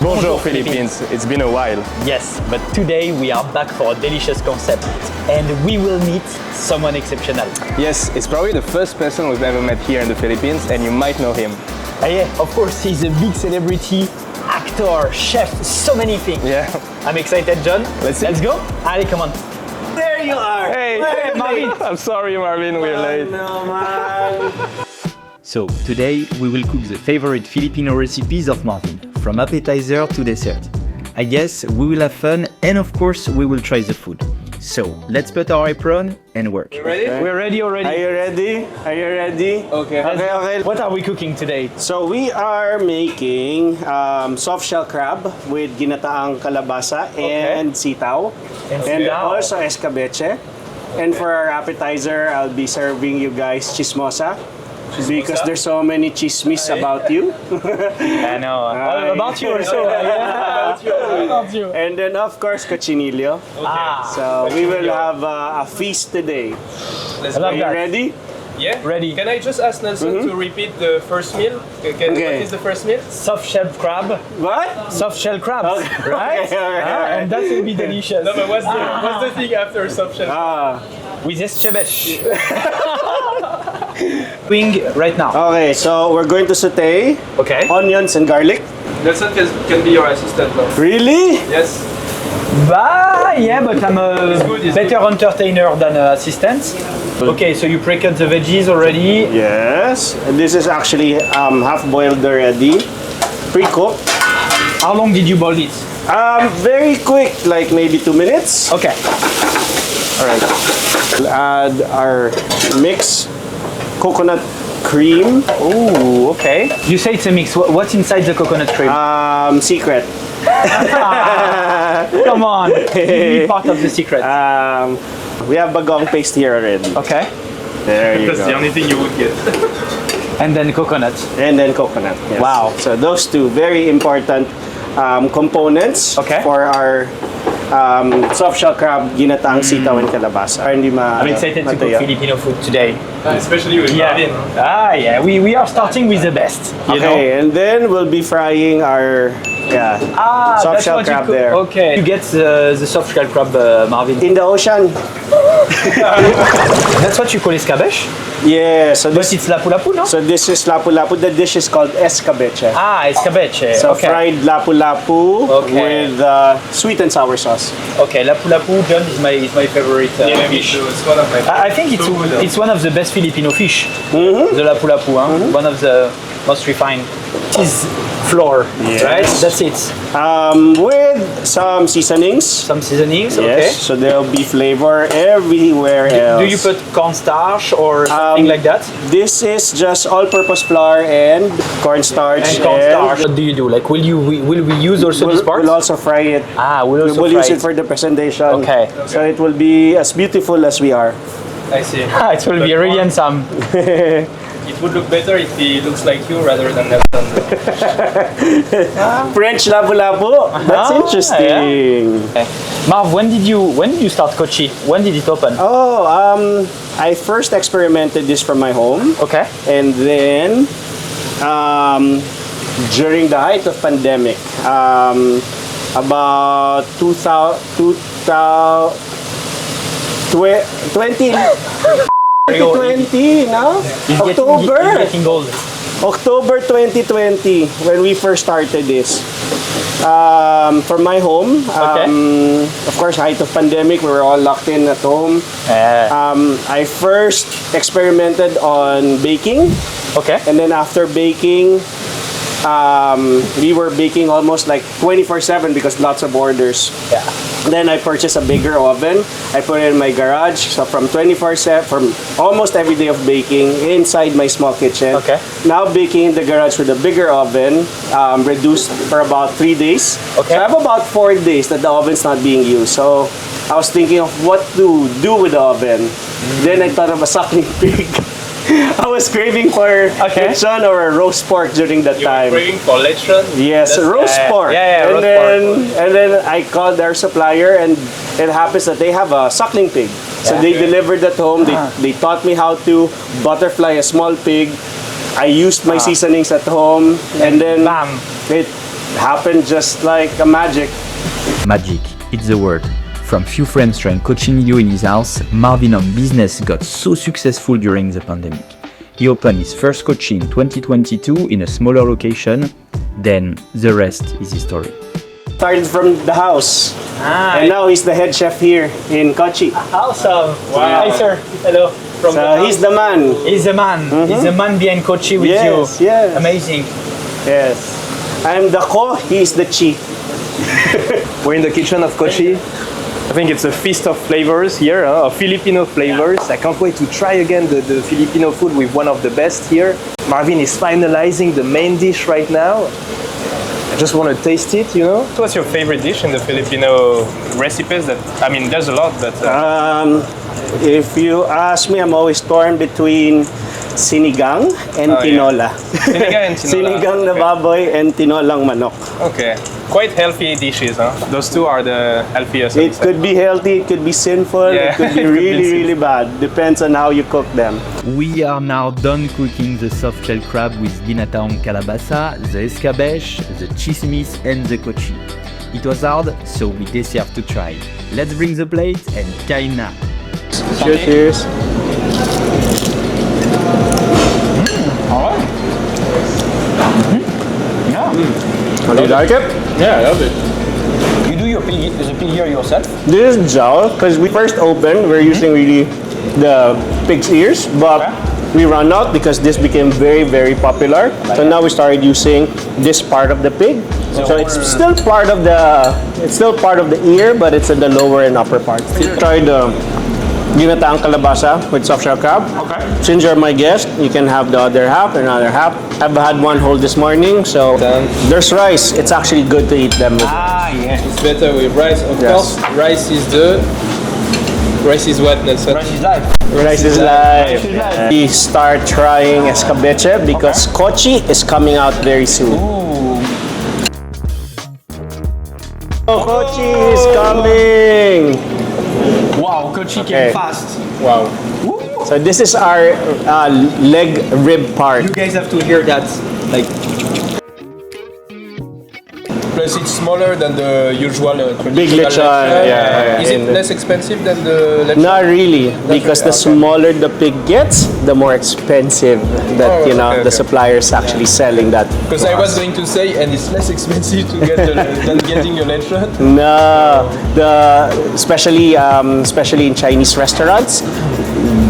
Bonjour Philippines, it's been a while. Yes, but today we are back for a delicious concept and we will meet someone exceptional. Yes, it's probably the first person we've ever met here in the Philippines and you might know him. Yeah, of course, he's a big celebrity, actor, chef, so many things. Yeah. I'm excited, John. Let's go. Allez, come on. There you are! Hey, Marvin. I'm sorry Marvin, we're late. No, man. So, today we will cook the favorite Filipino recipes of Marvin, from appetizer to dessert. I guess we will have fun and of course we will try the food. So, let's put our apron and work. Ready? We're ready already. Are you ready? Are you ready? Okay. Okay. What are we cooking today? So we are making soft shell crab with ginataang kalabasa and sitaw. And And sitaw. also escabeche. And for our appetizer, I'll be serving you guys chismosa. Because there's so many chismis about you. I know. About you also. About you. And then of course, cochinillo. So we will have a feast today. I love Are you that. ready? Yeah. Ready. Can I just ask Nelson to repeat the first meal? Okay. What is the first meal? Soft shell crab. What? Soft shell crabs, Okay. right? Okay. And that will be delicious. No, but what's the thing after soft shell? With escabeche. Doing right now. Okay, so we're going to saute Okay. onions and garlic. Nelson can be your assistant now. Really? Yes. Yeah, but I'm a good, it's better entertainer than an assistant. Okay, so you pre-cut the veggies already. Yes. And this is actually half boiled already, pre-cooked. How long did you boil it? Very quick, like maybe 2 minutes. Okay. All right. We'll add our mixed coconut cream. Ooh, okay. You say it's a mix. What's inside the coconut cream? Secret. Come on, be part of the secret. We have bagong paste here already. Okay. There you That's the go. only thing you would get. And then coconut. And then coconut. Yes. Wow. So those two very important components Okay. for our soft shell crab, ginataang sitaw and kalabasa. I'm excited to cook Filipino food today. Especially with Marvin. Yeah. We are starting with the best. You know? Okay, and then we'll be frying our soft that's shell what you crab cook. there. Okay. You get the soft shell crab, Marvin. In the ocean. That's what you call escabeche? Yeah, so But this, it's lapu-lapu, no? so this is lapu-lapu. The dish is called escabeche. Escabeche. So okay. fried lapu-lapu Okay. with sweet and sour sauce. Okay, lapu-lapu, John, is my favorite Yeah, me fish. too. It's one of my I think it's one of the best Filipino fish. Mm-hmm. The lapu-lapu, one of the most refined. It is flour, Yes. right? That's it. With some seasonings. Some seasonings, okay. Yes, so there'll be flavor everywhere else. Do you put cornstarch or something like that? This is just all-purpose flour and cornstarch. And cornstarch. What do you do? Like, will we use also this part? We'll also fry it. We'll also We'll fry use it for the presentation. Okay. So it will be as beautiful as we are. I see. It will be really handsome. It would look better if he looks like you rather than Nelson. French lapu-lapu. That's interesting. Okay. Marv, when did you start Cochi? When did it open? I first experimented this from my home. Okay. And then during the height of pandemic, about 2020, no? He's getting old. October 2020, when we first started this. From my home, of course, height of pandemic, we were all locked in at home. I first experimented on baking. Okay. And then after baking, we were baking almost like 24/7 because lots of orders. Yeah. Then I purchased a bigger oven. I put it in my garage. So from 24/7, from almost every day of baking inside my small kitchen. Okay. Now baking in the garage with a bigger oven, reduced for about 3 days. Okay. So I have about 4 days that the oven's not being used. So I was thinking of what to do with the oven. Then I thought of a suckling pig. I was craving for lechon or a roast pork during that You were time. craving for lechon? Yes, roast pork. roast And then I called their supplier, and it happens that they have a suckling pig. So they delivered at home. They taught me how to butterfly a small pig. I used my seasonings at home, and then Bam. it happened just like a magic. Magic, it's the word. From few friends trying cochinillo in his house, Marvin on business got so successful during the pandemic. He opened his first Cochi in 2022 in a smaller location, then the rest is history. Started from the house, and now he's the head chef here in Cochi. Awesome! Wow. Hi sir, hello. So he's the man. He's the man. He's the man behind Cochi with Yes, you. yes. Amazing. Yes. I'm the ko, he's the chi. We're in the kitchen of Cochi. I think it's a feast of flavors here, of Filipino flavors. I can't wait to try again the Filipino food with one of the best here. Marvin is finalizing the main dish right now. I just want to taste it, you know. What's your favorite dish in the Filipino recipes? I mean, there's a lot, but... If you ask me, I'm always torn between sinigang and tinola. Sinigang and tinola. Sinigang na baboy and tinolang manok. Okay. Quite healthy dishes, huh? Those two are the healthiest. It could be healthy, it could be sinful, Yeah. it could be It could be really, sinful. really bad. Depends on how you cook them. We are now done cooking the soft shell crab with ginataong calabasa, the escabeche, the chismis and the cochi. It was hard, so we deserve to try. Let's bring the plate and kaina. Cheers. Do you like it? Yeah, I love it. You do the pig here yourself? This is jowl because we first opened, we're using really the pig's ears, but we ran out because this became very, very popular. So now we started using this part of the pig. So it's still part of the ear, but it's in the lower and upper part. Try the ginataang kalabasa with soft shell crab. Okay. Since you're my guest, you can have the other half and another half. I've had one whole this morning, so there's rice. It's actually good to eat them with. Ah, yeah. It's better with rice. Of Yes. course, rice is what, Nelson? Rice is life. Rice is life. We start trying escabeche because Cochi is coming out very soon. Oh, Cochi is coming! Wow, Cochi Okay. came fast. Wow. So this is our leg rib part. You guys have to hear that. Like. Plus, it's smaller than the usual Big traditional lechon, yeah. Is it less expensive than the lechon? Not really, because the really, okay. smaller the pig gets, the more expensive that okay, the suppliers actually selling that. Because I was going to say, and it's less expensive to get than getting a lechon. No, especially in Chinese restaurants,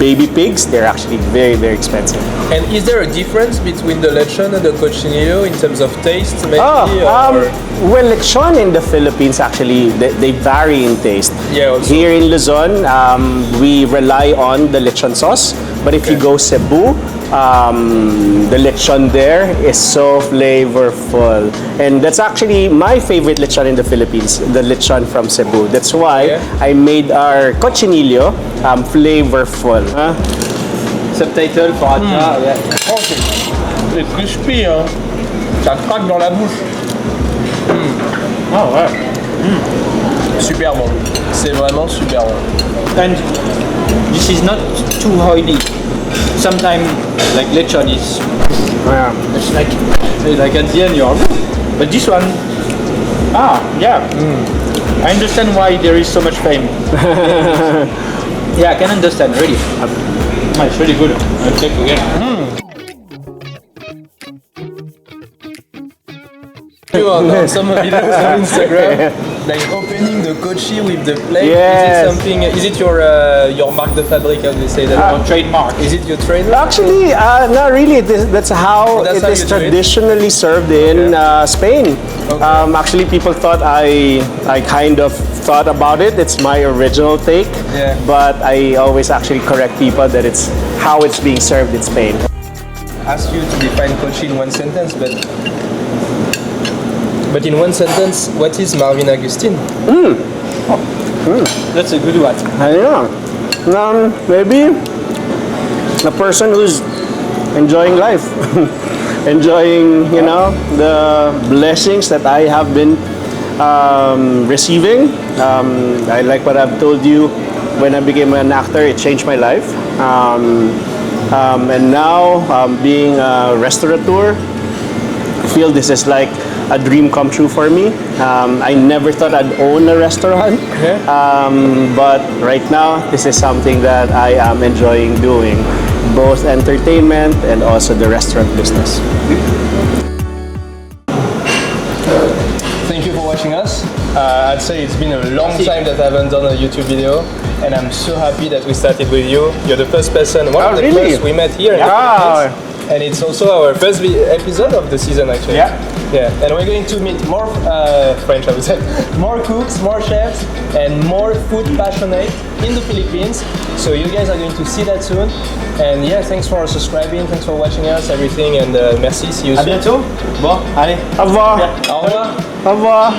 baby pigs, they're actually very, very expensive. And is there a difference between the lechon and the cochinillo in terms of taste, maybe? Well, lechon in the Philippines actually they vary in taste. Yeah, also. Here in Luzon, we rely on the lechon sauce. But if you go Cebu, the lechon there is so flavorful, and that's actually my favorite lechon in the Philippines, the lechon from Cebu. That's why I made our cochinillo flavorful. Subtitle for Atta. Yeah. Oh, c'est crispy, hein. Ça craque dans la bouche. Oh, ouais. Super bon. C'est vraiment super bon. And this is not too oily. Sometimes like lechon is it's like at the end you're but this one I understand why there is so much fame. Yeah, I can understand really. It's really good. I'll check again. You on some videos on Instagram, like opening the Cochi with the plate. Yes. Is it something? Is it your marque de fabrique? How do they say that? Or trademark. Is it your trademark? Actually, not really. That's how That's it how is you do it? traditionally served in Spain. Okay. Actually, people thought I kind of thought about it. It's my original take, Yeah. but I always actually correct people that it's how it's being served in Spain. Ask you to define Cochi in one sentence, but in one sentence, what is Marvin Agustin? That's a good one. I don't know. Maybe a person who's enjoying life, enjoying the blessings that I have been receiving. I like what I've told you. When I became an actor, it changed my life. And now being a restaurateur, feel this is like a dream come true for me. I never thought I'd own a restaurant, but right now this is something that I am enjoying doing, both entertainment and also the restaurant business. Thank you for watching us. I'd say it's been a long time that I haven't done a YouTube video, and I'm so happy that we started with you. You're the first person, one of the first we met here in the Philippines. And it's also our first episode of the season, actually. Yeah. And we're going to meet more French, I would say, more cooks, more chefs, and more food passionate in the Philippines. So you guys are going to see that soon. And yeah, thanks for subscribing, thanks for watching us, everything, and merci, see you soon. À bientôt. Bon, allez. Au revoir. Au revoir. Au revoir.